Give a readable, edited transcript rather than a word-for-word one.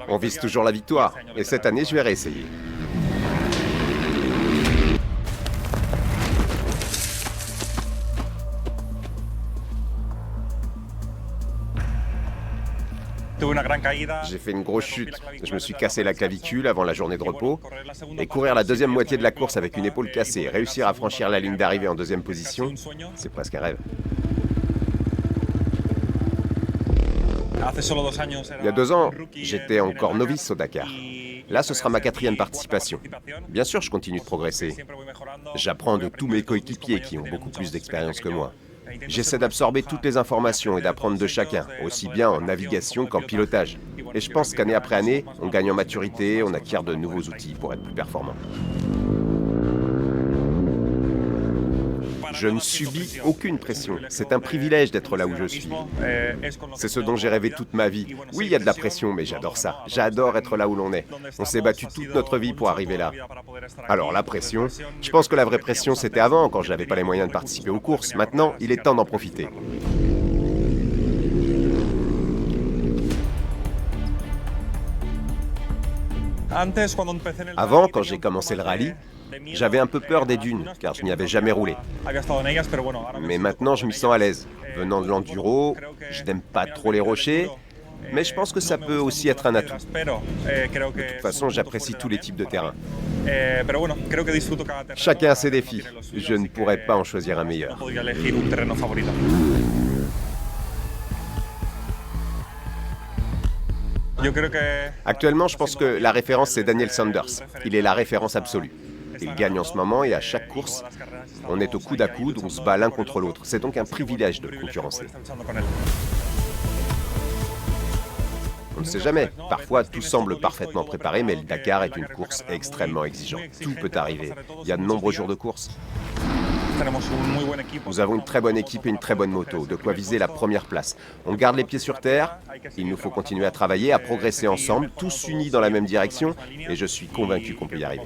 On vise toujours la victoire, et cette année, je vais réessayer. J'ai fait une grosse chute. Je me suis cassé la clavicule avant la journée de repos. Et courir la deuxième moitié de la course avec une épaule cassée et réussir à franchir la ligne d'arrivée en deuxième position, c'est presque un rêve. Il y a 2 ans, j'étais encore novice au Dakar. Là, ce sera ma 4e participation. Bien sûr, je continue de progresser. J'apprends de tous mes coéquipiers qui ont beaucoup plus d'expérience que moi. J'essaie d'absorber toutes les informations et d'apprendre de chacun, aussi bien en navigation qu'en pilotage. Et je pense qu'année après année, on gagne en maturité, on acquiert de nouveaux outils pour être plus performant. Je ne subis aucune pression. C'est un privilège d'être là où je suis. C'est ce dont j'ai rêvé toute ma vie. Oui, il y a de la pression, mais j'adore ça. J'adore être là où l'on est. On s'est battu toute notre vie pour arriver là. Alors la pression, je pense que la vraie pression c'était avant, quand je n'avais pas les moyens de participer aux courses. Maintenant, il est temps d'en profiter. Avant, quand j'ai commencé le rallye, j'avais un peu peur des dunes, car je n'y avais jamais roulé. Mais maintenant, je m'y sens à l'aise. Venant de l'enduro, je n'aime pas trop les rochers, mais je pense que ça peut aussi être un atout. De toute façon, j'apprécie tous les types de terrain. Chacun a ses défis. Je ne pourrais pas en choisir un meilleur. Actuellement, je pense que la référence, c'est Daniel Sanders. Il est la référence absolue. Il gagne en ce moment et à chaque course, on est au coude à coude, on se bat l'un contre l'autre. C'est donc un privilège de le concurrencer. On ne sait jamais. Parfois, tout semble parfaitement préparé, mais le Dakar est une course extrêmement exigeante. Tout peut arriver. Il y a de nombreux jours de course. Nous avons une très bonne équipe et une très bonne moto, de quoi viser la première place. On garde les pieds sur terre, il nous faut continuer à travailler, à progresser ensemble, tous unis dans la même direction, et je suis convaincu qu'on peut y arriver.